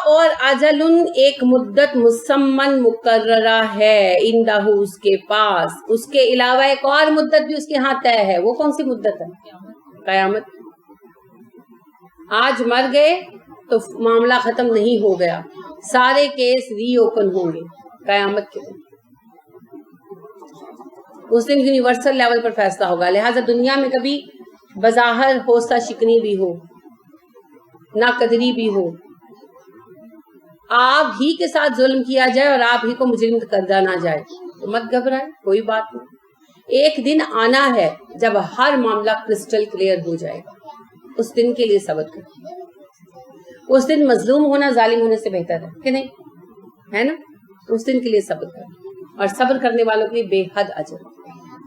اور اجل ایک مدت مسمن مقررہ ہے عندہ اس کے پاس، اس کے علاوہ ایک اور مدت بھی اس کے ہاں طے ہے. وہ کون سی مدت ہے؟ قیامت. آج مر گئے تو معاملہ ختم نہیں ہو گیا، سارے کیس ری اوپن ہوں گے قیامت کے دن. اس دن یونیورسل لیول پر فیصلہ ہوگا. لہٰذا دنیا میں کبھی بظاہر حوصلہ شکنی بھی ہو، ناقدری بھی ہو، آپ ہی کے ساتھ ظلم کیا جائے اور آپ ہی کو مجرم کردہ نہ جائے تو مت گھبرائے، کوئی بات نہیں. ایک دن آنا ہے جب ہر معاملہ کرسٹل کلیئر ہو جائے گا. اس دن کے لیے صبر کریں. اس دن مظلوم ہونا ظالم ہونے سے بہتر ہے کہ نہیں؟ ہے نا؟ اس دن کے لیے صبر کریں، اور صبر کرنے والوں کے لیے بے حد اجر.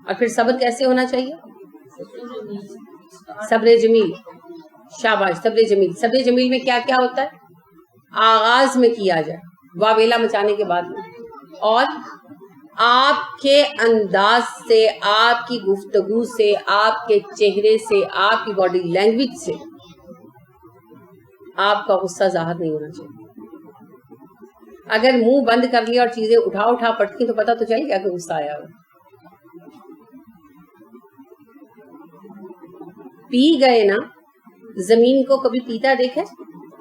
اور پھر صبر کیسے ہونا چاہیے؟ صبر جمیل. شاباش، صبر جمیل. صبر جمیل میں کیا کیا ہوتا ہے؟ آغاز میں کیا جائے، واویلا مچانے کے بعد میں، اور آپ کے انداز سے، آپ کی گفتگو سے، آپ کے چہرے سے، آپ کی باڈی لینگویج سے آپ کا غصہ ظاہر نہیں ہونا چاہیے. اگر منہ بند کر لیا اور چیزیں اٹھا پٹکی تو پتہ تو چل گیا کہ غصہ آیا ہو. پی گئے نا، زمین کو کبھی پیتا دیکھے؟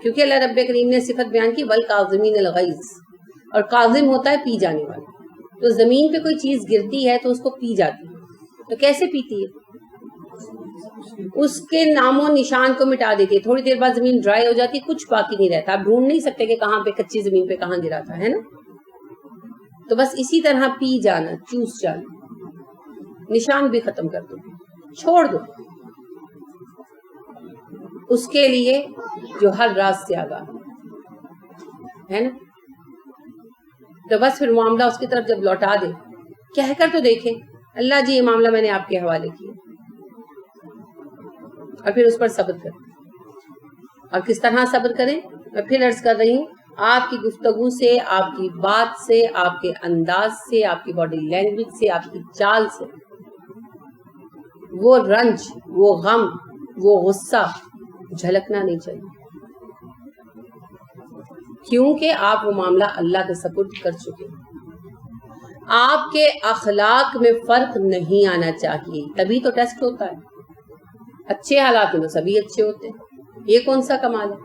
کیونکہ اللہ رب کریم نے صفت بیان کی والکاظمین الغیظ، اور کاظم ہوتا ہے پی جانے والا. تو زمین پہ کوئی چیز گرتی ہے تو اس کو پی جاتی ہے. تو کیسے پیتی ہے؟ اس کے نام و نشان کو مٹا دیتی ہے. تھوڑی دیر بعد زمین ڈرائی ہو جاتی ہے، کچھ باقی نہیں رہتا. آپ ڈھونڈ نہیں سکتے کہ کہاں پہ کچی زمین پہ کہاں گرا تھا، ہے نا؟ تو بس اسی طرح پی جانا، چوس جانا، نشان بھی ختم کر دو، چھوڑ دو اس کے لیے جو ہر راز سے آگاہ ہے نا. تو بس پھر معاملہ اس کی طرف جب لوٹا دے، کہہ کر تو دیکھیں اللہ جی یہ معاملہ میں نے آپ کے حوالے کیا، اور پھر اس پر صبر کریں. اور کس طرح صبر کریں؟ میں پھر عرض کر رہی ہوں، آپ کی گفتگو سے، آپ کی بات سے، آپ کے انداز سے، آپ کی باڈی لینگویج سے، آپ کی چال سے وہ رنج، وہ غم، وہ غصہ جھلکنا نہیں چاہیے، کیونکہ آپ وہ معاملہ اللہ کے سپرد کر چکے. آپ کے اخلاق میں فرق نہیں آنا چاہیے، تبھی تو ٹیسٹ ہوتا ہے. اچھے حالات میں تو سبھی اچھے ہوتے ہیں، یہ کون سا کمال ہے؟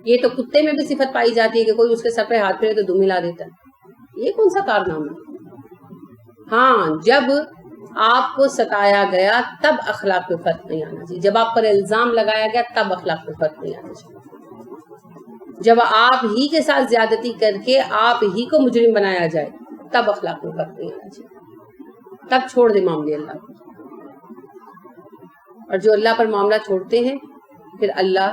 یہ تو کتے میں بھی صفت پائی جاتی ہے کہ کوئی اس کے سر پہ ہاتھ پھیرے تو دم ہلا دیتا ہے. یہ کون سا کارنامہ ہے؟ ہاں، جب آپ کو ستایا گیا تب اخلاق میں فرق نہیں آنا چاہیے. جب آپ پر الزام لگایا گیا تب اخلاق میں فرق نہیں آنا چاہیے. جب آپ ہی کے ساتھ زیادتی کر کے آپ ہی کو مجرم بنایا جائے تب اخلاق میں فرق نہیں آنا چاہیے. تب چھوڑ دے معاملے اللہ کو. اور جو اللہ پر معاملہ چھوڑتے ہیں پھر اللہ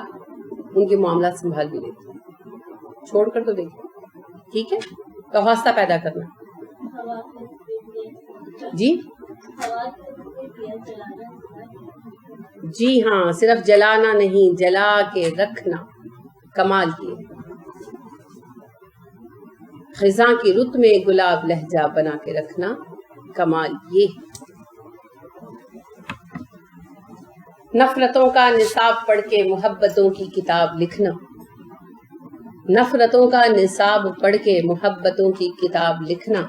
ان کے معاملات سنبھال بھی لیتے ہیں. چھوڑ کر تو دیکھیں، ٹھیک ہے؟ تو حوصلہ پیدا کرنا. جی جی ہاں، صرف جلانا نہیں، جلا کے رکھنا کمال کی. خزاں کی رت میں گلاب لہجہ بنا کے رکھنا کمال یہ. نفرتوں کا نصاب پڑھ کے محبتوں کی کتاب لکھنا، نفرتوں کا نصاب پڑھ کے محبتوں کی کتاب لکھنا.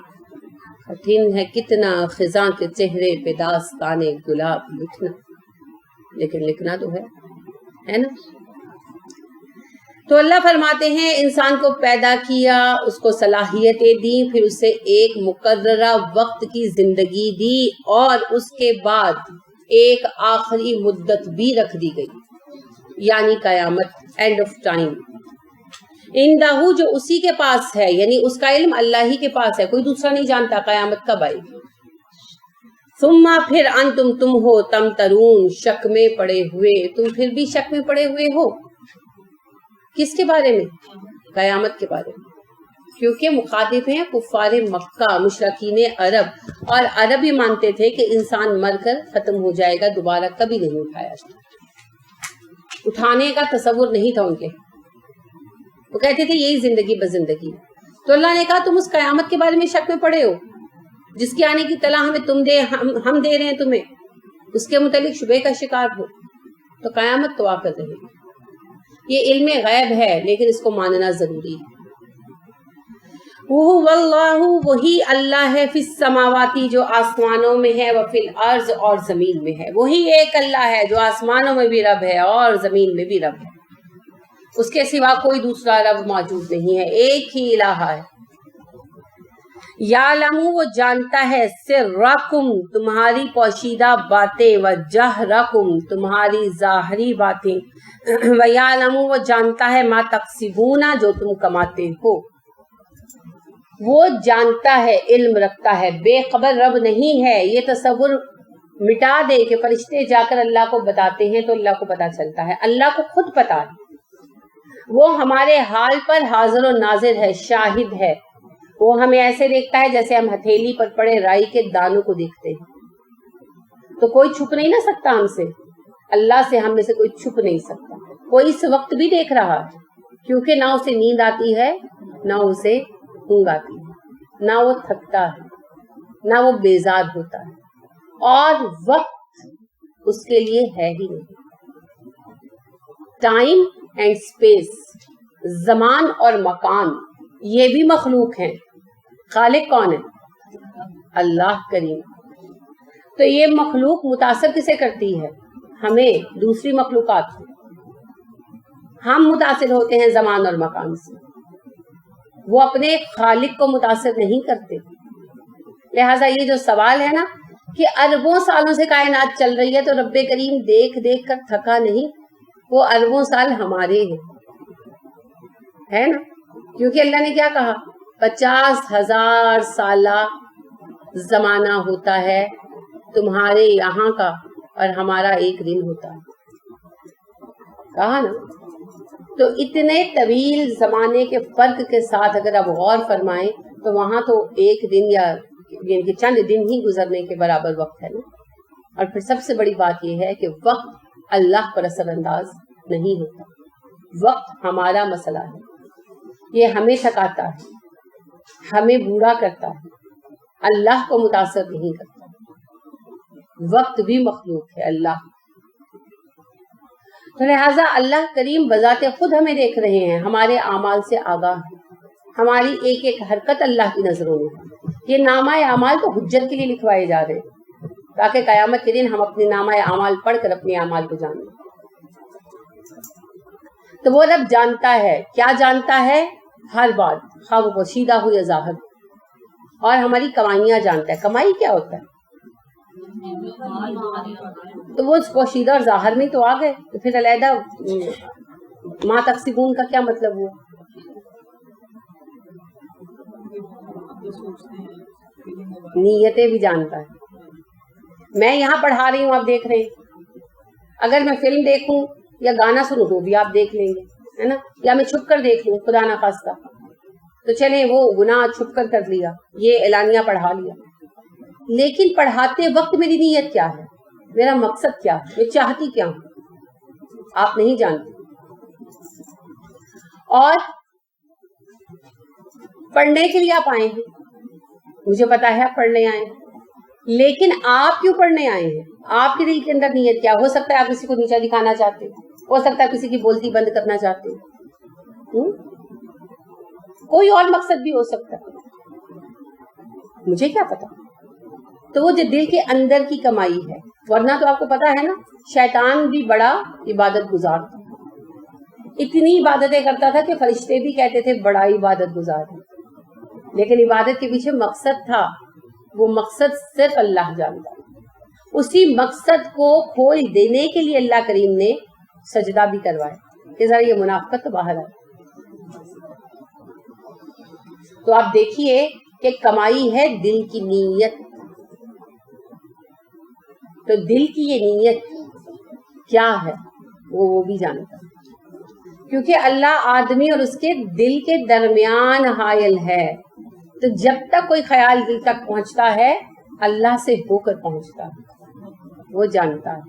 کٹھن ہے کتنا خزاں کے چہرے پہ داستان گلاب لکھنا، لیکن لکھنا تو ہے نا. تو اللہ فرماتے ہیں انسان کو پیدا کیا، اس کو صلاحیتیں دی، پھر اسے ایک مقررہ وقت کی زندگی دی، اور اس کے بعد ایک آخری مدت بھی رکھ دی گئی، یعنی قیامت، اینڈ آف ٹائم. عندہ جو اسی کے پاس ہے، یعنی اس کا علم اللہ ہی کے پاس ہے، کوئی دوسرا نہیں جانتا قیامت کب آئے گی. ثم پھر انتم تم ہو تمترون شک میں پڑے ہوئے، تم پھر بھی شک میں پڑے ہوئے ہو. کس کے بارے میں؟ قیامت کے بارے میں. کیونکہ مخاطب ہیں کفار مکہ، مشرکین عرب، اور عرب یہ مانتے تھے کہ انسان مر کر ختم ہو جائے گا، دوبارہ کبھی نہیں اٹھایا جائے. اٹھانے کا تصور نہیں تھا ان کے. وہ کہتے تھے یہی زندگی بس زندگی. تو اللہ نے کہا تم اس قیامت کے بارے میں شک میں پڑے ہو جس کے آنے کی اطلاع ہم دے رہے ہیں تمہیں، اس کے متعلق شبہ کا شکار ہو. تو قیامت تو آ کر رہے گی. یہ علم غیب ہے لیکن اس کو ماننا ضروری ہے. واللہ وہی اللہ ہے فی السماواتی جو آسمانوں میں ہے وفی الارض اور زمین میں ہے. وہی ایک اللہ ہے جو آسمانوں میں بھی رب ہے اور زمین میں بھی رب ہے. اس کے سوا کوئی دوسرا رب موجود نہیں ہے, ایک ہی الہ ہے. یعلم وہ جانتا ہے سرکم تمہاری پوشیدہ باتیں و جہرکم تمہاری ظاہری باتیں و یعلم وہ جانتا ہے ما تکسبون جو تم کماتے ہو. وہ جانتا ہے, علم رکھتا ہے, بے خبر رب نہیں ہے. یہ تصور مٹا دے کہ فرشتے جا کر اللہ کو بتاتے ہیں تو اللہ کو پتا چلتا ہے. اللہ کو خود پتا ہے, وہ ہمارے حال پر حاضر و ناظر ہے, شاہد ہے. وہ ہمیں ایسے دیکھتا ہے جیسے ہم ہتھیلی پر پڑے رائی کے دانوں کو دیکھتے ہیں. تو کوئی چھپ نہیں نہ سکتا ہم سے, اللہ سے ہم میں سے کوئی چھپ نہیں سکتا. کوئی اس وقت بھی دیکھ رہا ہے کیونکہ نہ اسے نیند آتی ہے نہ اسے اونگ آتی ہے, نہ وہ تھکتا ہے نہ وہ بیزار ہوتا ہے, اور وقت اس کے لیے ہے ہی نہیں. ٹائم اینڈ اسپیس, زمان اور مکان, یہ بھی مخلوق ہیں. خالق کون ہے؟ اللہ کریم. تو یہ مخلوق متاثر کسے کرتی ہے؟ ہمیں, دوسری مخلوقات. ہم متاثر ہوتے ہیں زمان اور مکان سے, وہ اپنے خالق کو متاثر نہیں کرتے. لہٰذا یہ جو سوال ہے نا کہ اربوں سالوں سے کائنات چل رہی ہے تو رب کریم دیکھ دیکھ کر تھکا نہیں, وہ اربوں سال ہمارے ہیں, ہے نا. کیونکہ اللہ نے کیا کہا, 50,000 سالہ زمانہ ہوتا ہے تمہارے یہاں کا اور ہمارا ایک دن ہوتا ہے, کہا نا. تو اتنے طویل زمانے کے فرق کے ساتھ اگر آپ غور فرمائیں تو وہاں تو ایک دن یا چند دن ہی گزرنے کے برابر وقت ہے نا. اور پھر سب سے بڑی بات یہ ہے کہ وقت اللہ پر اثر انداز نہیں ہوتا. وقت ہمارا مسئلہ ہے, یہ ہمیں تھکاتا ہے, ہمیں بوڑھا کرتا ہے, اللہ کو متاثر نہیں کرتا. وقت بھی مخلوق ہے اللہ. تو لہٰذا اللہ کریم بذات خود ہمیں دیکھ رہے ہیں, ہمارے اعمال سے آگاہ ہے, ہماری ایک ایک حرکت اللہ کی نظروں میں ہے. یہ نامہ اعمال تو حجت کے لیے لکھوائے جا رہے ہیں تاکہ قیامت کے دن ہم اپنے نامہ اعمال پڑھ کر اپنے اعمال کو جانیں. تو وہ رب جانتا ہے, کیا جانتا ہے؟ ہر بات, خواہ وہ پوشیدہ ہو یا ظاہر. اور ہماری کمائیاں جانتا ہے. کمائی کیا ہوتا ہے؟ تو وہ پوشیدہ اور ظاہر میں تو آ گئے, تو پھر علیحدہ ما تکسبون کا کیا مطلب ہوا؟ نیتیں بھی جانتا ہے. میں یہاں پڑھا رہی ہوں, آپ دیکھ رہے ہیں. اگر میں فلم دیکھوں یا گانا سنوں تو بھی آپ دیکھ لیں گے, ہے نا. یا میں چھپ کر دیکھ لوں خدا نخواستہ, تو چلیں وہ گناہ چھپ کر لیا, یہ اعلانیہ پڑھا لیا. لیکن پڑھاتے وقت میری نیت کیا ہے, میرا مقصد کیا ہے, میں چاہتی کیا ہوں, آپ نہیں جانتے. اور پڑھنے کے لیے آپ آئے ہیں, مجھے پتا ہے آپ پڑھنے آئے ہیں, لیکن آپ کیوں پڑھنے آئے ہیں؟ آپ کے دل کے اندر نیت کیا؟ ہو سکتا ہے آپ کسی کو نیچا دکھانا چاہتے ہیں, ہو سکتا ہے کسی کی بولتی بند کرنا چاہتے ہیں, کوئی اور مقصد بھی ہو سکتا ہے, مجھے کیا پتا. تو وہ جو دل کے اندر کی کمائی ہے. ورنہ تو آپ کو پتا ہے نا, شیطان بھی بڑا عبادت گزار تھا, اتنی عبادتیں کرتا تھا کہ فرشتے بھی کہتے تھے بڑا عبادت گزار ہے. لیکن عبادت کے پیچھے مقصد تھا, وہ مقصد صرف اللہ جانتا. اسی مقصد کو کھول دینے کے لیے اللہ کریم نے سجدہ بھی کروایا کہ ذرا یہ منافقت تو باہر آئے. تو آپ دیکھیے کہ کمائی ہے دل کی نیت. تو دل کی یہ نیت کیا ہے وہ بھی جانتا ہے, کیونکہ اللہ آدمی اور اس کے دل کے درمیان حائل ہے. تو جب تک کوئی خیال دل تک پہنچتا ہے اللہ سے ہو کر پہنچتا ہے, وہ جانتا ہے.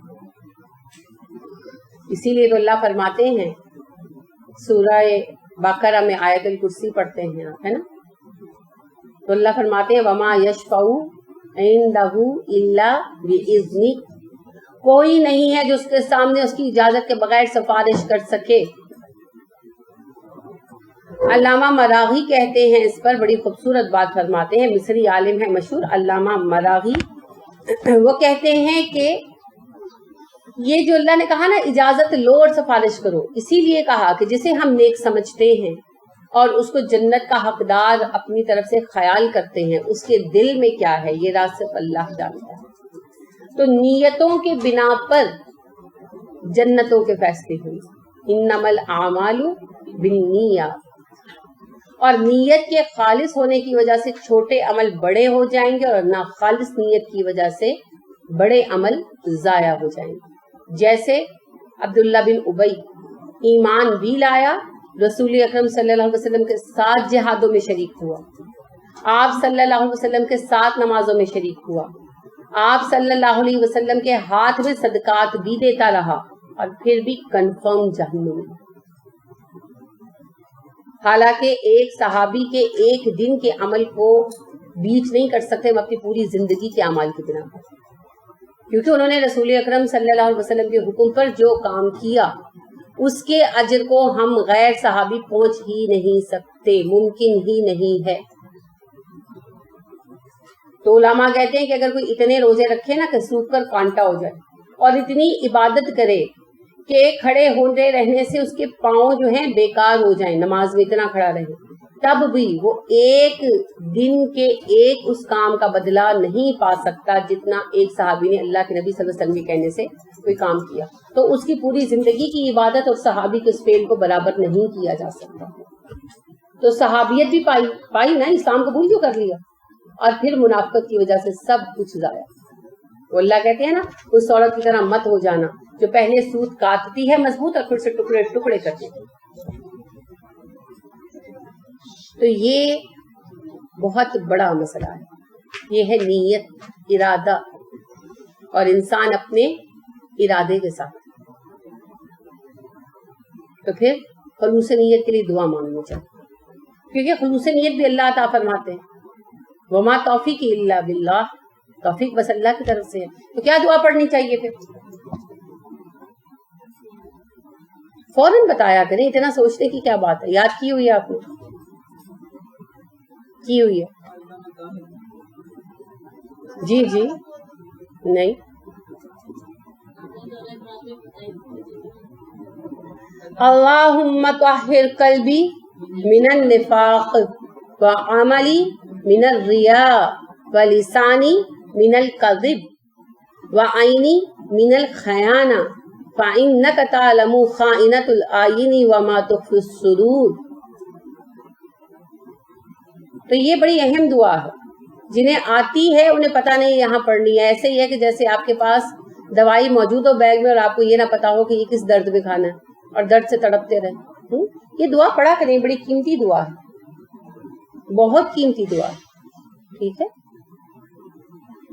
اسی لیے تو اللہ فرماتے ہیں, سورہ بقرہ میں آیت الکرسی پڑھتے ہیں آپ, ہے نا. تو اللہ فرماتے ہیں وما یشفعوا عندہ الا بإذنہ, کوئی نہیں ہے جو اس کے سامنے اس کی اجازت کے بغیر سفارش کر سکے علامہ مراغی کہتے ہیں اس پر بڑی خوبصورت بات فرماتے ہیں، مصری عالم ہے مشہور علامہ مراغی، وہ کہتے ہیں کہ یہ جو اللہ نے کہا نا اجازت لو اور سفارش کرو، اسی لیے کہا کہ جسے ہم نیک سمجھتے ہیں اور اس کو جنت کا حقدار اپنی طرف سے خیال کرتے ہیں، اس کے دل میں کیا ہے یہ راز صرف اللہ جانتا ہے۔ تو نیتوں کے بنا پر جنتوں کے فیصلے ہوئے، انما الاعمال بالنیات، اور نیت کے خالص ہونے کی وجہ سے چھوٹے عمل بڑے ہو جائیں گے اور ناخالص نیت کی وجہ سے بڑے عمل ضائع ہو جائیں گے۔ جیسے عبداللہ بن ابی ایمان بھی لایا، رسول اکرم صلی اللہ علیہ وسلم کے ساتھ جہادوں میں شریک ہوا، آپ صلی اللہ علیہ وسلم کے ساتھ نمازوں میں شریک ہوا، آپ صلی اللہ علیہ وسلم کے ہاتھ میں صدقات بھی دیتا رہا، اور پھر بھی کنفرم جہنم میں۔ حالانکہ ایک صحابی کے ایک دن کے عمل کو بیچ نہیں کر سکتے ہم اپنی پوری زندگی کے اعمال کی بنا پر، کیونکہ انہوں نے رسول اکرم صلی اللہ علیہ وسلم کے حکم پر جو کام کیا اس کے اجر کو ہم غیر صحابی پہنچ ہی نہیں سکتے، ممکن ہی نہیں ہے۔ تو علماء کہتے ہیں کہ اگر کوئی اتنے روزے رکھے نا کہ سوکھ کر کانٹا ہو جائے، اور اتنی عبادت کرے کہ کھڑے ہوتے رہنے سے اس کے پاؤں جو ہیں بیکار ہو جائیں، نماز میں اتنا کھڑا رہے، تب بھی وہ ایک دن کے ایک اس کام کا بدلہ نہیں پا سکتا جتنا ایک صحابی نے اللہ کے نبی صلی اللہ علیہ وسلم کے کہنے سے کوئی کام کیا، تو اس کی پوری زندگی کی عبادت اور صحابی کے اس فعل کو برابر نہیں کیا جا سکتا۔ تو صحابیت بھی پائی نا، اسلام قبول کیوں کر لیا، اور پھر منافقت کی وجہ سے سب کچھ ضائع۔ وہ اللہ کہتے ہیں نا اس عورت کی طرح مت ہو جانا جو پہلے سوت کاٹتی ہے مضبوط اور پھر سے ٹکڑے ٹکڑے کرتی ہے۔ تو یہ بہت بڑا مسئلہ ہے، یہ ہے نیت، ارادہ، اور انسان اپنے ارادے کے ساتھ۔ تو پھر خلوص نیت کے لیے دعا مانگنی چاہیے، کیونکہ خلوص نیت بھی اللہ عطا فرماتے ہیں، وما توفیق الا باللہ، توفیق بس اللہ کی طرف سے ہے۔ تو کیا دعا پڑھنی چاہیے پھر؟ فوراً بتایا کریں، اتنا سوچنے کی کیا بات ہے، یاد کی ہوئی ہے آپ نے؟ کی ہوئی ہے؟ جی جی نہیں، اللہم طہر قلبی من النفاق وعملی من الریا ولسانی من الکذب وعینی من الخیانہ فإنک تعلم خائنۃ الأعین وما تخفی الصدور۔ تو یہ بڑی اہم دعا ہے، جنہیں آتی ہے انہیں پتہ نہیں یہاں پڑھنی ہے۔ ایسے ہی ہے کہ جیسے آپ کے پاس دوائی موجود ہو بیگ میں اور آپ کو یہ نہ پتا ہو کہ یہ کس درد میں کھانا ہے اور درد سے تڑپتے رہے۔ یہ دعا پڑھا کریں، بڑی قیمتی دعا ہے، بہت قیمتی دعا ہے، ٹھیک ہے۔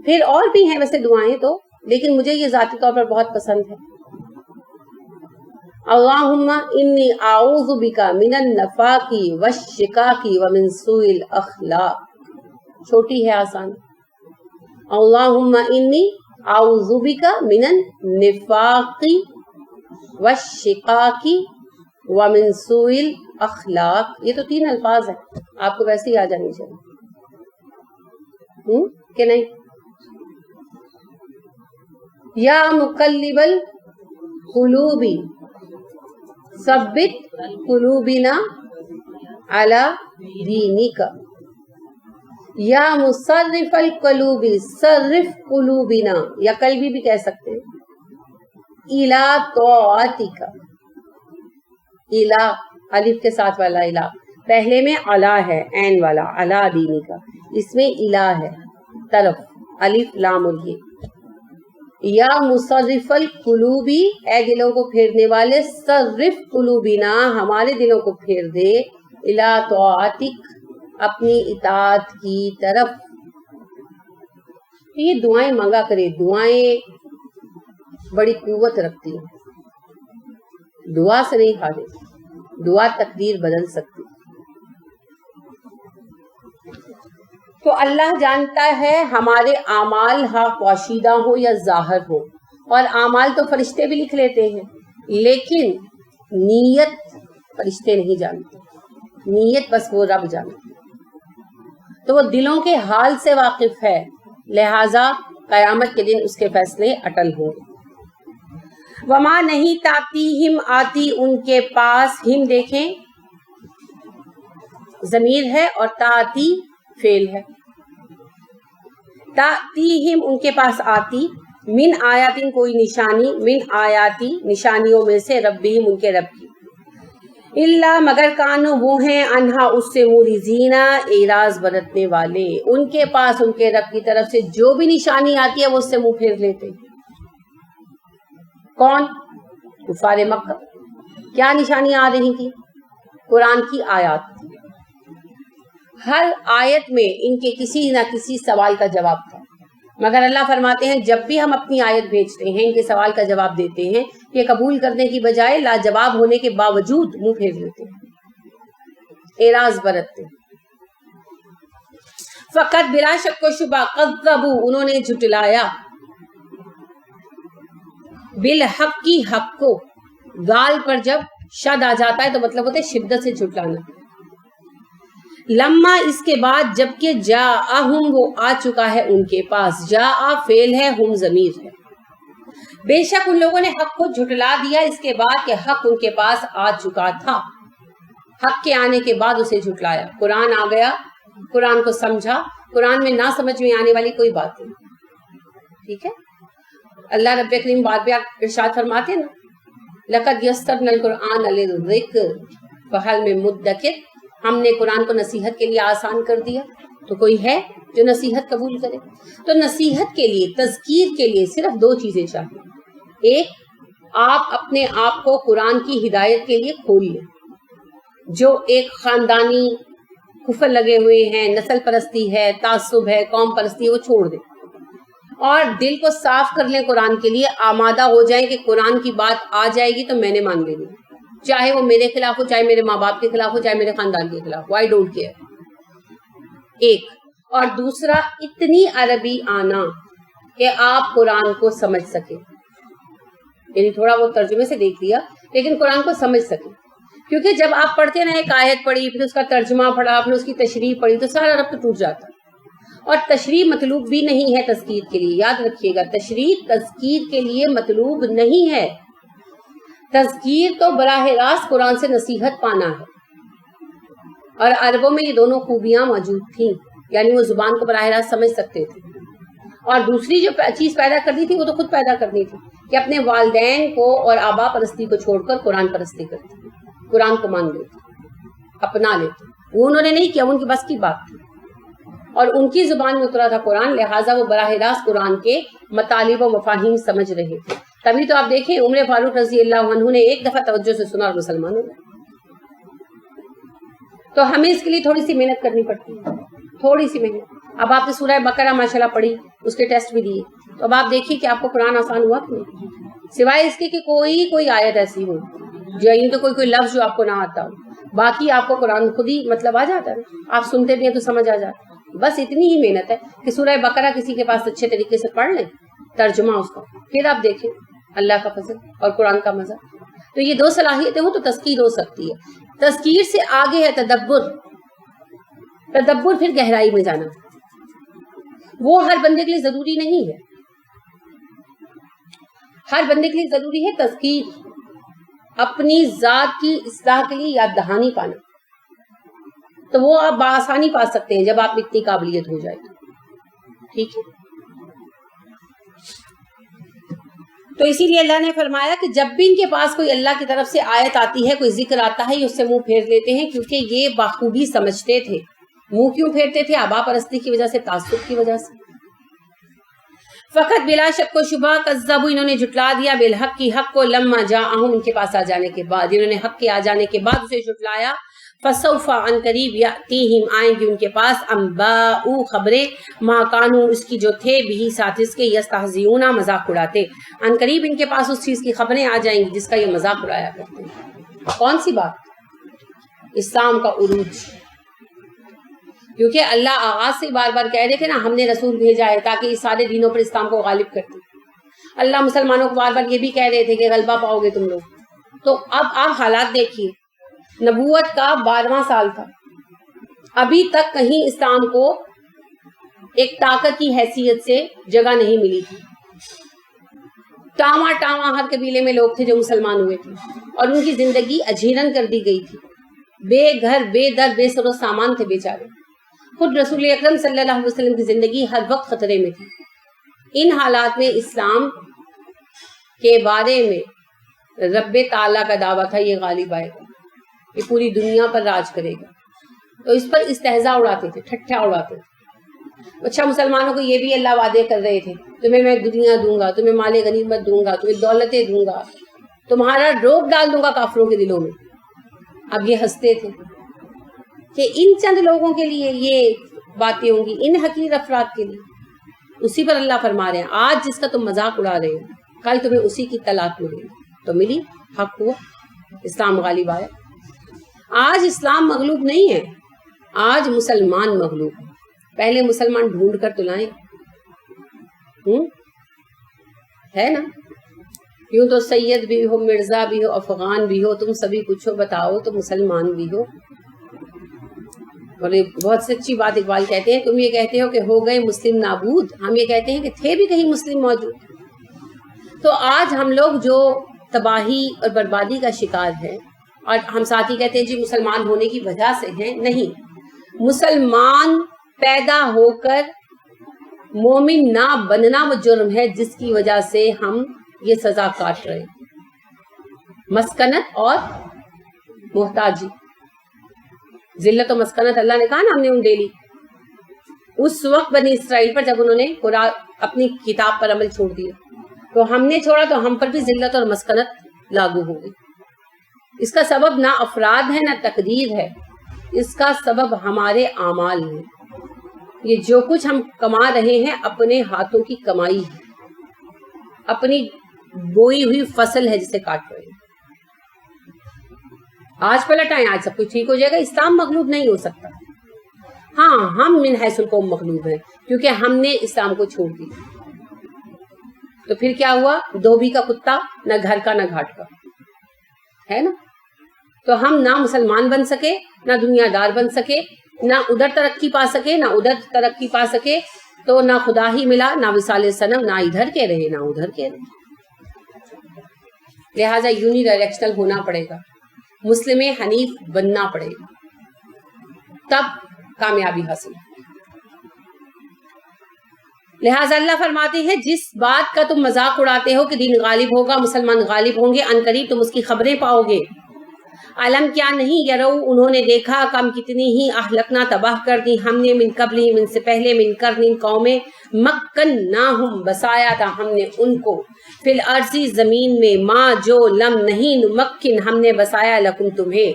پھر اور بھی ہیں ویسے دعائیں تو، لیکن مجھے یہ ذاتی طور پر بہت پسند ہے۔ اللہم انی اعوذ بک من النفاق والشقاق ومن سوء الاخلاق، چھوٹی ہے آسان۔ اللہم انی اعوذ بک من النفاق والشقاق ومن سوء الاخلاق، یہ تو 3 الفاظ ہیں، آپ کو ویسے ہی آ جانی چاہیے کہ نہیں؟ یا مقلب القلوب ثبت قلوبنا علی دینک، یا مصرف القلوب صرف قلوبنا، یا قلبی بھی کہہ سکتے ہیں، الی طاعتک، الی الف کے ساتھ والا الی، پہلے میں علی ہے عین والا، علی دینک، اس میں الی ہے طرف، الف لام اور یہ۔ یا مصرف القلوبی، اے دلوں کو پھیرنے والے، صرف قلوبنا، ہمارے دلوں کو پھیر دے، الی طاعتک، اپنی اطاعت کی طرف۔ یہ دعائیں مانگا کرے، دعائیں بڑی قوت رکھتی ہیں، دعا سے نہیں کھاتے، دعا تقدیر بدل سکتی۔ تو اللہ جانتا ہے ہمارے اعمال ہاں پوشیدہ ہو یا ظاہر ہو، اور اعمال تو فرشتے بھی لکھ لیتے ہیں، لیکن نیت فرشتے نہیں جانتے۔ نیت بس وہ رب جانتی ہے، تو وہ دلوں کے حال سے واقف ہے، لہذا قیامت کے دن اس کے فیصلے اٹل ہوں۔ وما نہیں تاتیہم آتی ان کے پاس، ہم دیکھیں ضمیر ہے اور تاتی فعل ہے، تاتیہم ان کے پاس آتی، من آیاتن کوئی نشانی، من آیاتی نشانیوں میں سے، ربہم ان کے رب کی، اللہ مگر کانو وہ ہیں، انہا اس سے موریزین اعراض برتنے والے، ان کے پاس ان کے رب کی طرف سے جو بھی نشانی آتی ہے وہ اس سے منہ پھیر لیتے۔ کون؟ کفار مکہ۔ کیا نشانیاں آ رہی تھی؟ قرآن کی آیات، ہر آیت میں ان کے کسی نہ کسی سوال کا جواب تھا، مگر اللہ فرماتے ہیں جب بھی ہم اپنی آیت بھیجتے ہیں ان کے سوال کا جواب دیتے ہیں، یہ قبول کرنے کی بجائے لاجواب ہونے کے باوجود منہ پھیر لیتے ہیں، اعراض برتتے ہیں۔ فقط بلا شک و شبہ کذبوا انہوں نے جھٹلایا، بالحق کی حق کو، گال پر جب شد آ جاتا ہے تو مطلب ہوتا ہے شدت سے جھٹلانا، لما اس کے بعد جبکہ جاءہم وہ آ چکا ہے ان کے پاس، جاء فعل ہے، ہم ضمیر ہے، بے شک ان لوگوں نے حق کو جھٹلا دیا اس کے بعد کہ حق ان کے پاس آ چکا تھا، حق کے آنے کے بعد اسے جھٹلایا۔ قرآن آ گیا، قرآن کو سمجھا، قرآن میں نہ سمجھ میں آنے والی کوئی بات نہیں، ٹھیک ہے۔ اللہ رب کریم بات ارشاد فرماتے ہیں نا، لقد یسرنا القرآن للذکر فہل من مدکر، ہم نے قرآن کو نصیحت کے لیے آسان کر دیا، تو کوئی ہے جو نصیحت قبول کرے؟ تو نصیحت کے لیے، تذکیر کے لیے صرف دو چیزیں چاہیے، ایک آپ اپنے آپ کو قرآن کی ہدایت کے لیے کھول لیں، جو ایک خاندانی کفر لگے ہوئے ہیں، نسل پرستی ہے، تعصب ہے، قوم پرستی ہے، وہ چھوڑ دیں اور دل کو صاف کر لیں، قرآن کے لیے آمادہ ہو جائیں کہ قرآن کی بات آ جائے گی تو میں نے مان لینی، چاہے وہ میرے خلاف ہو، چاہے میرے ماں باپ کے خلاف ہو، چاہے میرے خاندان کے خلاف ہو، آئی ڈونٹ کیئر، ایک۔ اور دوسرا اتنی عربی آنا کہ آپ قرآن کو سمجھ سکیں، یعنی تھوڑا وہ ترجمے سے دیکھ لیا لیکن قرآن کو سمجھ سکیں، کیونکہ جب آپ پڑھتے نا ایک آیت پڑھی پھر اس کا ترجمہ پڑھا پھر اس کی تشریح پڑھی تو سارا ربط ٹوٹ جاتا ہے، اور تشریح مطلوب بھی نہیں ہے تذکیر کے لیے، یاد رکھیے گا، تشریح تذکیر کے لیے مطلوب نہیں ہے، تذکیر تو براہ راست قرآن سے نصیحت پانا ہے، اور عربوں میں یہ دونوں خوبیاں موجود تھیں، یعنی وہ زبان کو براہ راست سمجھ سکتے تھے، اور دوسری جو چیز پیدا کرنی تھی وہ تو خود پیدا کرنی تھی کہ اپنے والدین کو اور آبا پرستی کو چھوڑ کر قرآن پرستی کرتے، قرآن کو مان لیتے، اپنا لیتے، وہ انہوں نے نہیں کیا، ان کی بس کی بات تھی، اور ان کی زبان میں اترا تھا قرآن، لہٰذا وہ براہ راست قرآن کے مطالب و مفاہیم سمجھ رہے تھے، تبھی تو آپ دیکھیں عمر فاروق رضی اللہ عنہ نے ایک دفعہ توجہ سے سنا اور مسلمان ہو گئے۔ تو ہمیں اس کے لیے تھوڑی سی محنت کرنی پڑتی ہے، تھوڑی سی محنت۔ اب آپ نے سورہ بقرہ ماشاءاللہ پڑھی، اس کے ٹیسٹ بھی دیے، تو اب آپ دیکھیے کہ آپ کو قرآن آسان ہوا کہ نہیں، سوائے اس کے کہ کوئی آیت ایسی ہو جو یوں تو کوئی لفظ جو آپ کو نہ آتا ہو، باقی آپ کو قرآن خود ہی مطلب آ جاتا ہے، آپ سنتے بھی ہیں تو سمجھ آ جاتا ہے۔ بس اتنی ہی محنت ہے کہ سورہ بقرہ کسی کے پاس اچھے طریقے سے پڑھ لیں، ترجمہ اس کا، پھر آپ دیکھیں اللہ کا فضل اور قرآن کا مزہ۔ تو یہ دو صلاحیتیں ہوں تو تذکیر ہو سکتی ہے۔ تذکیر سے آگے ہے تدبر، تدبر پھر گہرائی میں جانا، وہ ہر بندے کے لیے ضروری نہیں ہے، ہر بندے کے لیے ضروری ہے تذکیر، اپنی ذات کی اصلاح کے لیے یاد دہانی پانا، تو وہ آپ بآسانی پا سکتے ہیں جب آپ اتنی قابلیت ہو جائے، ٹھیک ہے۔ تو اسی لیے اللہ نے فرمایا کہ جب بھی ان کے پاس کوئی اللہ کی طرف سے آیت آتی ہے، کوئی ذکر آتا ہے، یہ اس سے منہ پھیر لیتے ہیں، کیونکہ یہ بخوبی سمجھتے تھے۔ منہ کیوں پھیرتے تھے؟ آبا پرستی کی وجہ سے، تعصب کی وجہ سے۔ فقط بلا شک و شبہ کذبوا انہوں نے جھٹلا دیا، بالحق کی حق کو، لما جاءہم ان کے پاس آ جانے کے بعد، انہوں نے حق کے آ جانے کے بعد اسے جھٹلایا۔ فسوف ان قریب یاتیہم آئیں گی ان کے پاس، انباء خبریں، ما کانوا اس کی جو تھے، بھی ساتھ اس کے، یستہزئون مذاق اڑاتے، ان قریب ان کے پاس اس چیز کی خبریں آ جائیں گی جس کا یہ مذاق اڑایا کرتے ہیں۔ کون سی بات؟ اسلام کا عروج، کیونکہ اللہ آغاز سے بار بار کہہ رہے تھے نا، ہم نے رسول بھیجا ہے تاکہ اس سارے دینوں پر اسلام کو غالب کرتے۔ اللہ مسلمانوں کو بار بار یہ بھی کہہ رہے تھے کہ غلبہ پاؤ گے تم لوگ۔ تو اب آپ حالات دیکھیے نبوت کا 12واں سال تھا، ابھی تک کہیں اسلام کو ایک طاقت کی حیثیت سے جگہ نہیں ملی تھی. ٹاواں ٹاواں ہر قبیلے میں لوگ تھے جو مسلمان ہوئے تھے اور ان کی زندگی اجیرن کر دی گئی تھی، بے گھر بے در بے سر و سامان تھے بیچارے. خود رسول اکرم صلی اللہ علیہ وسلم کی زندگی ہر وقت خطرے میں تھی. ان حالات میں اسلام کے بارے میں رب تعالیٰ کا دعویٰ تھا یہ غالب آئے گا، یہ پوری دنیا پر راج کرے گا. تو اس پر استہزاء اڑاتے تھے، ٹھٹھا اڑاتے تھے. اچھا مسلمانوں کو یہ بھی اللہ وعدے کر رہے تھے تمہیں میں دنیا دوں گا، تمہیں مال غنیمت دوں گا، تمہیں دولتیں دوں گا، تمہارا روب ڈال دوں گا کافروں کے دلوں میں. اب یہ ہنستے تھے کہ ان چند لوگوں کے لیے یہ باتیں ہوں گی، ان حقیر افراد کے لیے. اسی پر اللہ فرما رہے ہیں آج جس کا تم مذاق اڑا رہے ہو کل تمہیں اسی کی طلاق ملے گی. تو ملی، حق ہوا، اسلام غالب آیا. آج اسلام مغلوب نہیں ہے، آج مسلمان مغلوب ہے. پہلے مسلمان ڈھونڈ کر تو لائیں، ہے نا. یوں تو سید بھی ہو، مرزا بھی ہو، افغان بھی ہو، تم سبھی کچھ ہو، بتاؤ تو مسلمان بھی ہو. اور یہ بہت سچی بات اقبال کہتے ہیں، تم یہ کہتے ہو کہ ہو گئے مسلم نابود، ہم یہ کہتے ہیں کہ تھے بھی کہیں مسلم موجود. تو آج ہم لوگ جو تباہی اور بربادی کا شکار ہے، اور ہم ساتھی کہتے ہیں جی مسلمان ہونے کی وجہ سے ہیں، نہیں. مسلمان پیدا ہو کر مومن نہ بننا وہ جرم ہے جس کی وجہ سے ہم یہ سزا کاٹ رہے ہیں. مسکنت اور محتاجی، ذلت و مسکنت اللہ نے کہا نا ہم نے ان ڈیلی اس وقت بنی اسرائیل پر جب انہوں نے قرآن اپنی کتاب پر عمل چھوڑ دیا تو ہم نے چھوڑا تو ہم پر بھی ذلت اور مسکنت لاگو ہو گئی. اس کا سبب نہ افراد ہے نہ تقدیر ہے، اس کا سبب ہمارے اعمال ہیں. یہ جو کچھ ہم کما رہے ہیں اپنے ہاتھوں کی کمائی ہے، اپنی بوئی ہوئی فصل ہے جسے کاٹ رہے ہیں. آج پلٹ آئیں، آج سب کچھ ٹھیک ہو جائے گا. اسلام مغلوب نہیں ہو سکتا. ہاں ہم من حیث القوم مغلوب ہیں کیونکہ ہم نے اسلام کو چھوڑ دیا. تو پھر کیا ہوا؟ دھوبی کا کتا نہ گھر کا نہ گھاٹ کا، ہے نا. تو ہم نہ مسلمان بن سکے، نہ دنیا دار بن سکے، نہ ادھر ترقی پا سکے نہ ادھر ترقی پا سکے. تو نہ خدا ہی ملا، نہ وصال صنم، نہ ادھر کے رہے نہ ادھر کے رہے. لہٰذا یونی ڈائریکشنل ہونا پڑے گا، مسلم حنیف بننا پڑے گا، تب کامیابی حاصل. لہٰذا اللہ فرماتے ہیں جس بات کا تم مذاق اڑاتے ہو کہ دین غالب ہوگا، مسلمان غالب ہوں گے، عنقریب تم اس کی خبریں پاؤ گے. علم کیا نہیں یرو، انہوں نے دیکھا کم کتنی ہی اہلکنا تباہ کر دی ہم نے، من قبلہم ان سے پہلے، من قرن قومیں، مکناہم بسایا تھا ہم نے ان کو، فی الارض زمین میں، ما جو لم نہیں نمکن ہم نے بسایا لکم تمہیں،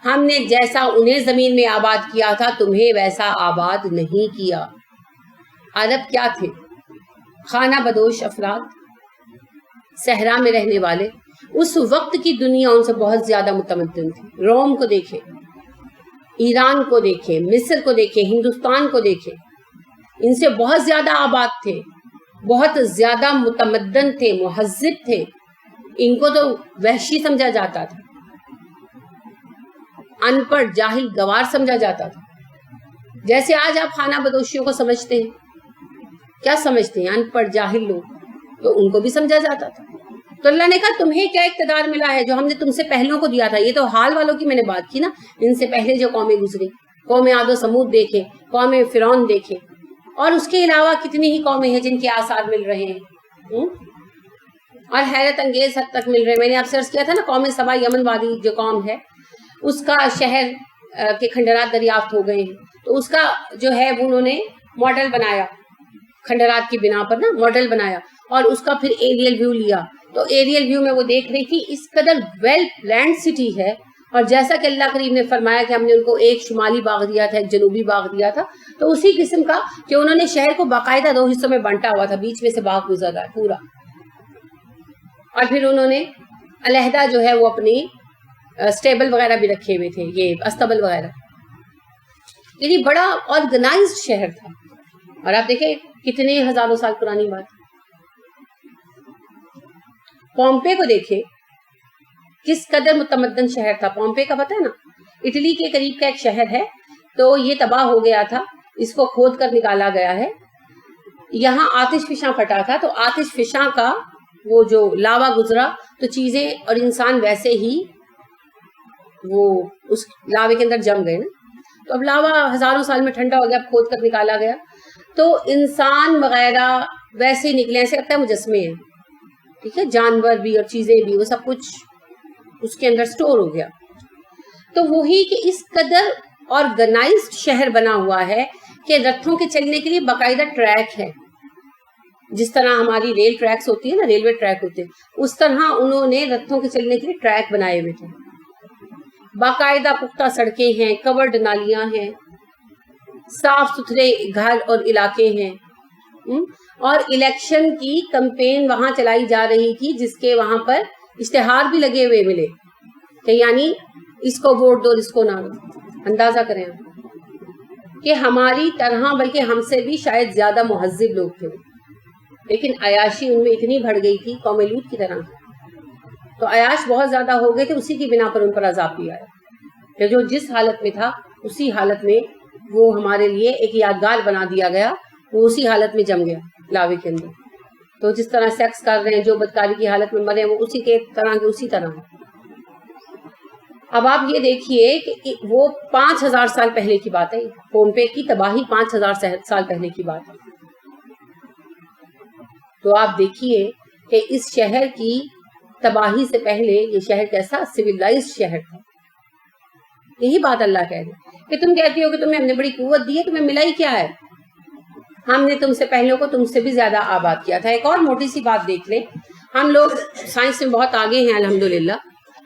ہم نے جیسا انہیں زمین میں آباد کیا تھا تمہیں ویسا آباد نہیں کیا. عرب کیا تھے؟ خانہ بدوش افراد، صحرا میں رہنے والے. اس وقت کی دنیا ان سے بہت زیادہ متمدن تھی. روم کو دیکھیں، ایران کو دیکھیں، مصر کو دیکھیں، ہندوستان کو دیکھیں، ان سے بہت زیادہ آباد تھے، بہت زیادہ متمدن تھے، مہذب تھے. ان کو تو وحشی سمجھا جاتا تھا، ان پڑھ جاہل گوار سمجھا جاتا تھا. جیسے آج آپ خانہ بدوشیوں کو سمجھتے ہیں، کیا سمجھتے ہیں؟ ان پڑھ جاہل لوگ. تو ان کو بھی سمجھا جاتا تھا. تو اللہ نے کہا تمہیں کیا اقتدار ملا ہے جو ہم نے تم سے پہلوں کو دیا تھا. یہ تو حال والوں کی میں نے بات کی نا، ان سے پہلے جو قومیں گزری، قوم عاد و سمود دیکھے، قوم فرعون دیکھے، اور اس کے علاوہ کتنی ہی قومیں ہیں جن کے آثار مل رہے ہیں اور حیرت انگیز حد تک مل رہے ہیں. میں نے آپ سے عرض کیا تھا نا، قوم سبا یمن وادی جو قوم ہے اس کا شہر کے کھنڈرات دریافت ہو گئے ہیں. تو اس کا جو ہے وہ انہوں نے ماڈل بنایا، کھنڈرات کی بنا پر نا ماڈل بنایا، اور اس کا پھر ایریل ویو لیا. تو ایریل ویو میں وہ دیکھ رہی تھی اس قدر ویل پلانڈ سٹی ہے، اور جیسا کہ اللہ کریم نے فرمایا کہ ہم نے ان کو ایک شمالی باغ دیا تھا، ایک جنوبی باغ دیا تھا، تو اسی قسم کا کہ انہوں نے شہر کو باقاعدہ 2 حصوں میں بانٹا ہوا تھا، بیچ میں سے باغ گزر رہا ہے پورا. اور پھر انہوں نے علیحدہ جو ہے وہ اپنی اسٹیبل وغیرہ بھی رکھے ہوئے تھے، یہ استبل وغیرہ. یعنی بڑا آرگنائزڈ شہر تھا. اور آپ دیکھیں کتنے ہزاروں سال پرانی بات. پومپے کو دیکھیں کس قدر متمدن شہر تھا. پومپے کا پتہ ہے نا، اٹلی کے قریب کا ایک شہر ہے, تو یہ تباہ ہو گیا تھا, اس کو کھود کر نکالا گیا ہے. یہاں آتش فشاں پھٹا تھا, تو آتش فشاں کا وہ جو لاوا گزرا تو چیزیں اور انسان ویسے ہی وہ اس لاوے کے اندر جم گئے نا. تو اب لاوا ہزاروں سال میں ٹھنڈا ہو گیا, کھود کر نکالا گیا, تو انسان وغیرہ ویسے ہی نکلے, ایسے لگتا ہے مجسمے ہیں, ٹھیک ہے, جانور بھی اور چیزیں بھی, وہ سب کچھ اس کے اندر سٹور ہو گیا. تو وہی کہ اس قدر آرگنائزڈ شہر بنا ہوا ہے کہ رتھوں کے چلنے کے لیے باقاعدہ ٹریک ہے, جس طرح ہماری ریل ٹریکس ہوتی ہے نا, ریلوے ٹریک ہوتے ہیں, اس طرح انہوں نے رتھوں کے چلنے کے لیے ٹریک بنائے ہوئے تھے. باقاعدہ پختہ سڑکیں ہیں, کورڈ نالیاں ہیں, صاف ستھرے گھر اور علاقے ہیں, اور الیکشن کی کمپین وہاں چلائی جا رہی تھی, جس کے وہاں پر اشتہار بھی لگے ہوئے ملے کہ یعنی اس کو ووٹ دو, اس کو نہ دو. اندازہ کریں کہ ہماری طرح بلکہ ہم سے بھی شاید زیادہ مہذب لوگ تھے, لیکن عیاشی ان میں اتنی بڑھ گئی تھی قوم لوط کی طرح, تو عیاش بہت زیادہ ہو گئے تھے, اسی کی بنا پر ان پر عذاب بھی آیا کہ جو جس حالت میں تھا اسی حالت میں وہ ہمارے لیے ایک یادگار بنا دیا گیا, وہ اسی حالت میں جم گیا لاوے کے اندر. تو جس طرح سیکس کر رہے ہیں, جو بدکاری کی حالت میں مرے, وہ اسی کے طرح کے اسی طرح. اب آپ یہ دیکھیے کہ وہ 5000 سال پہلے کی بات ہے, پومپے کی تباہی 5000 سال پہلے کی بات ہے. تو آپ دیکھیے کہ اس شہر کی تباہی سے پہلے یہ شہر کیسا سویلائزڈ شہر تھا. یہی بات اللہ کہہ رہے کہ تم کہتی ہو کہ تمہیں ہم نے بڑی قوت دی ہے, تمہیں ملا ہی کیا ہے, ہم نے تم سے پہلوں کو تم سے بھی زیادہ آباد کیا تھا. ایک اور موٹی سی بات دیکھ لیں, ہم لوگ سائنس میں بہت آگے ہیں الحمدللہ,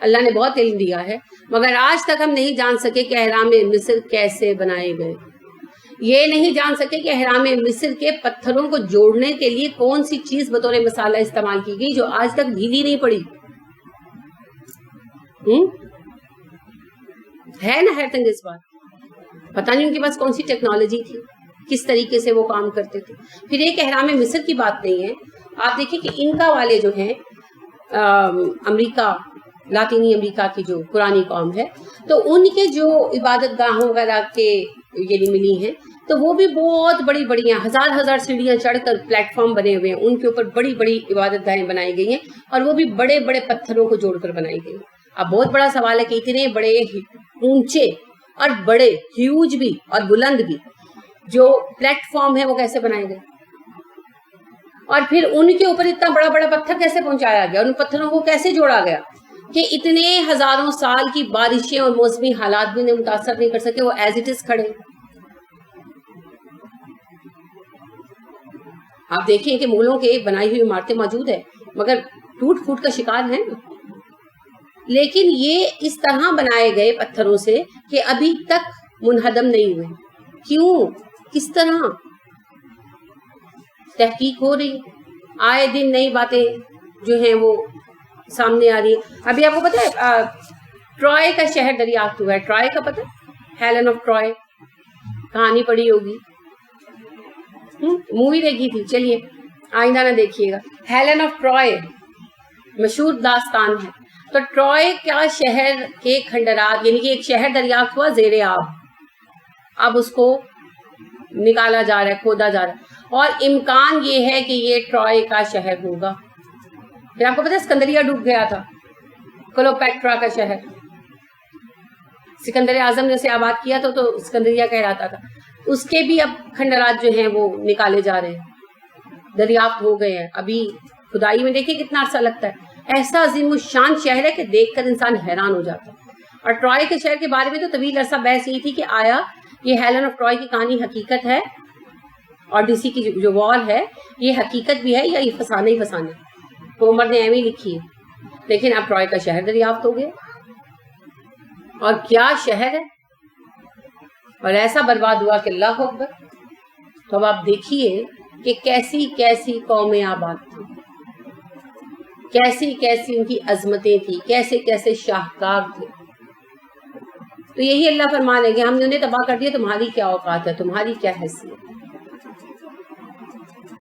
اللہ نے بہت علم دیا ہے, مگر آج تک ہم نہیں جان سکے کہ اہرام مصر کیسے بنائے گئے. یہ نہیں جان سکے کہ اہرام مصر کے پتھروں کو جوڑنے کے لیے کون سی چیز بطور مسالہ استعمال کی گئی, جو آج تک ڈھیلی نہیں پڑی. ہے نا حیرت انگیز بات, پتہ نہیں ان کے پاس کون سی ٹیکنالوجی تھی, کس طریقے سے وہ کام کرتے تھے. پھر ایک اہرام مصر کی بات نہیں ہے, آپ دیکھیں کہ انکا والے جو ہیں امریکہ, لاطینی امریکہ کی جو پرانی قوم ہے, تو ان کے جو عبادت گاہوں وغیرہ کے یعنی ملی ہیں, تو وہ بھی بہت بڑی بڑی ہیں, ہزار سیڑھیاں چڑھ کر پلیٹ فارم بنے ہوئے ہیں, ان کے اوپر بڑی بڑی عبادت گاہیں بنائی گئی ہیں, اور وہ بھی بڑے بڑے پتھروں کو جوڑ کر بنائی گئی. اب بہت بڑا سوال ہے کہ اتنے بڑے اونچے اور بڑے ہیوج بھی اور بلند بھی جو پلیٹ فارم ہے وہ کیسے بنائے گئے, اور پھر ان کے اوپر اتنا بڑا بڑا پتھر کیسے پہنچایا گیا, ان پتھروں کو کیسے جوڑا گیا کہ اتنے ہزاروں سال کی بارشیں اور موسمی حالات بھی انہیں متاثر نہیں کر سکے, وہ ایز اٹ از کھڑے. آپ دیکھیں کہ مغلوں کے بنائی ہوئی عمارتیں موجود ہیں, مگر ٹوٹ پھوٹ کا شکار ہیں, لیکن یہ اس طرح بنائے گئے پتھروں سے کہ ابھی تک منہدم نہیں ہوئے. کیوں, کس طرح تحقیق ہو رہی, آئے دن نئی باتیں جو ہیں وہ سامنے آ رہی ہے. ابھی آپ کو پتہ ہے ٹرائے کا شہر دریافت ہوا ہے, ٹرائے کا پتہ, ہیلن آف ٹرائے, کہانی پڑھی ہوگی, مووی دیکھی تھی, چلیے آئندہ نہ دیکھیے گا. ہیلن آف ٹرائے مشہور داستان ہے. تو ٹرائے کا شہر کے کھنڈرات, یعنی کہ ایک شہر دریافت ہوا زیر آب, اب اس کو نکالا جا رہا ہے, کھودا جا رہا ہے, اور امکان یہ ہے کہ یہ ٹرائے کا شہر ہوگا. پھر آپ کو پتہ ہے اسکندریہ ڈوب گیا تھا, کلوپیٹرا کا شہر, سکندر اعظم نے اسے آباد کیا تو اسکندریہ کہلاتا تھا. اس کے بھی اب کھنڈرات جو ہیں وہ نکالے جا رہے ہیں, دریافت ہو گئے ہیں. ابھی کھدائی میں دیکھیں کتنا عرصہ لگتا ہے. ایسا عظیم الشان شہر ہے کہ دیکھ کر انسان حیران ہو جاتا ہے. اور ٹرائے کے شہر کے بارے میں تو طویل عرصہ بحث یہی تھی کہ آیا یہ ہیلن آف ٹرائے کی کہانی حقیقت ہے, اور ڈی سی کی جو وال ہے یہ حقیقت بھی ہے یا یہ فسانے ہی فسانے. ہومر نے ایویں لکھی ہے, لیکن اب ٹرائے کا شہر دریافت ہو گیا, اور کیا شہر ہے, اور ایسا برباد ہوا کہ اللہ اکبر. تو اب آپ دیکھیے کہ کیسی کیسی قومیں آباد تھیں, کیسی کیسی ان کی عظمتیں تھیں, کیسے کیسے شاہکار تھے. تو یہی اللہ فرمان ہے کہ ہم نے انہیں تباہ کر دیا, تمہاری کیا اوقات ہے, تمہاری کیا حیثیت.